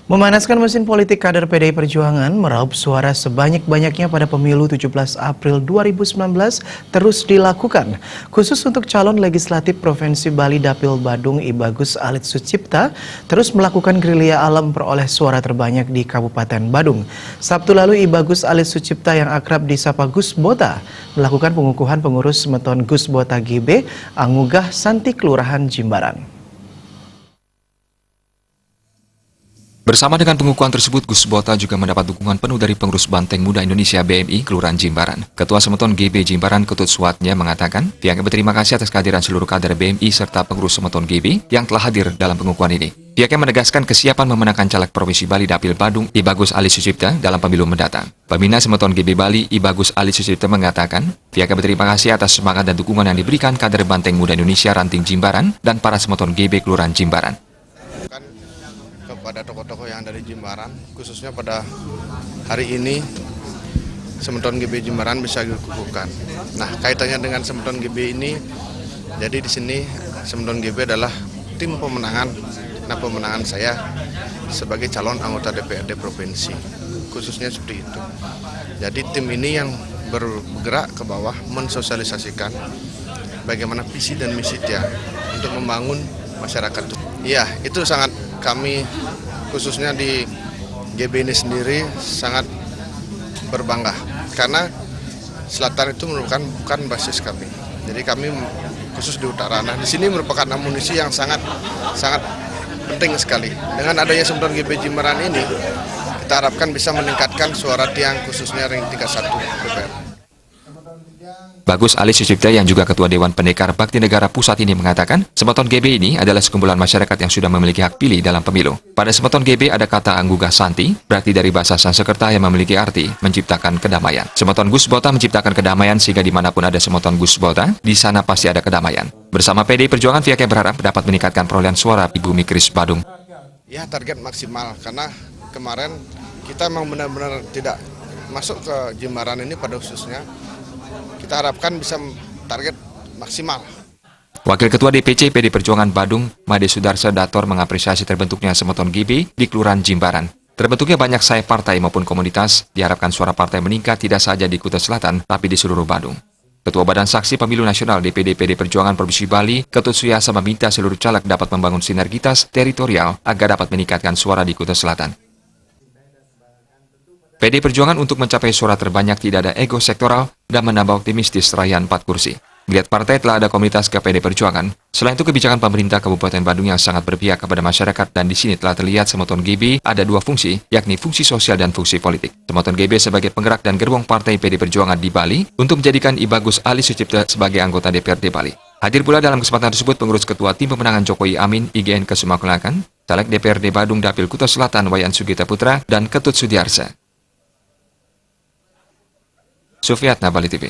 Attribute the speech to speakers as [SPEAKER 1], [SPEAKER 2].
[SPEAKER 1] Memanaskan mesin politik kader PDI Perjuangan meraup suara sebanyak-banyaknya pada pemilu 17 April 2019 terus dilakukan. Khusus untuk calon legislatif Provinsi Bali Dapil Badung I Bagus Alit Sucipta terus melakukan gerilya alam memperoleh suara terbanyak di Kabupaten Badung. Sabtu lalu I Bagus Alit Sucipta yang akrab disapa Gus Bota melakukan pengukuhan pengurus Semeton Gus Bota GB Angugah Santi Kelurahan Jimbaran.
[SPEAKER 2] Bersama dengan pengukuhan tersebut, Gus Bota juga mendapat dukungan penuh dari pengurus Banteng Muda Indonesia BMI Kelurahan Jimbaran. Ketua Semeton GB Jimbaran Ketut Suatnya mengatakan, pihaknya berterima kasih atas kehadiran seluruh kader BMI serta pengurus Semeton GB yang telah hadir dalam pengukuhan ini. Pihaknya menegaskan kesiapan memenangkan caleg Provinsi Bali Dapil Badung I Bagus Alit Sucipta dalam pemilu mendatang. Pembina Semeton GB Bali I Bagus Alit Sucipta mengatakan, pihaknya berterima kasih atas semangat dan dukungan yang diberikan kader Banteng Muda Indonesia Ranting Jimbaran dan para Semeton GB Kelurahan Jimbaran.
[SPEAKER 3] Kepada tokoh-tokoh yang ada di Jimbaran, khususnya pada hari ini Semeton GB Jimbaran bisa dikukuhkan. Nah, kaitannya dengan Semeton GB ini, jadi di sini Semeton GB adalah tim pemenangan. Nah, pemenangan saya sebagai calon anggota DPRD provinsi, khususnya seperti itu. Jadi tim ini yang bergerak ke bawah mensosialisasikan bagaimana visi dan misi dia untuk membangun masyarakat. Iya, itu sangat kami khususnya di GB ini sendiri sangat berbangga karena selatan itu merupakan bukan basis kami. Jadi kami khusus di utara. Nah, di sini merupakan amunisi yang sangat penting sekali. Dengan adanya Semeton GB Jimbaran ini, kita harapkan bisa meningkatkan suara tiang khususnya ring 31 DPR.
[SPEAKER 2] Bagus Alit Sucipta yang juga Ketua Dewan Pendekar Bakti Negara Pusat ini mengatakan, Semeton GB ini adalah sekumpulan masyarakat yang sudah memiliki hak pilih dalam pemilu. Pada Semeton GB ada kata Angugah Santi, berarti dari bahasa Sanskerta yang memiliki arti menciptakan kedamaian. Semeton Gus Bota menciptakan kedamaian sehingga dimanapun ada Semeton Gus Bota, di sana pasti ada kedamaian. Bersama PDI Perjuangan, pihaknya berharap dapat meningkatkan perolehan suara di Bumi Keris Badung.
[SPEAKER 3] Ya, target maksimal karena kemarin kita memang benar-benar tidak masuk ke Jimbaran ini pada khususnya. Kita harapkan bisa target maksimal.
[SPEAKER 2] Wakil Ketua DPC PDI Perjuangan Badung, Made Sudarsa Dator mengapresiasi terbentuknya Semeton GB di Kelurahan Jimbaran. Terbentuknya banyak sayap partai maupun komunitas, diharapkan suara partai meningkat tidak saja di Kutai Selatan, tapi di seluruh Badung. Ketua Badan Saksi Pemilu Nasional DPD PDI Perjuangan Provinsi Bali, Ketut Suyasa meminta seluruh caleg dapat membangun sinergitas teritorial agar dapat meningkatkan suara di Kutai Selatan. PDI Perjuangan untuk mencapai suara terbanyak tidak ada ego sektoral dan menambah optimistis raihan 4 kursi. Melihat partai telah ada komunitas ke PDI Perjuangan, selain itu kebijakan pemerintah Kabupaten Badung yang sangat berpihak kepada masyarakat dan di sini telah terlihat Semeton GB ada 2 fungsi, yakni fungsi sosial dan fungsi politik. Semeton GB sebagai penggerak dan gerbong partai PDI Perjuangan di Bali untuk menjadikan I Bagus Alit Sucipta sebagai anggota DPRD Bali. Hadir pula dalam kesempatan tersebut pengurus Ketua Tim Pemenangan Jokowi Amin IGN Kesumakulakan, caleg DPRD Badung Dapil Kutai Selatan Wayan Sugita Putra dan Ketut Sudiarsa. Sufiatna, Bali TV.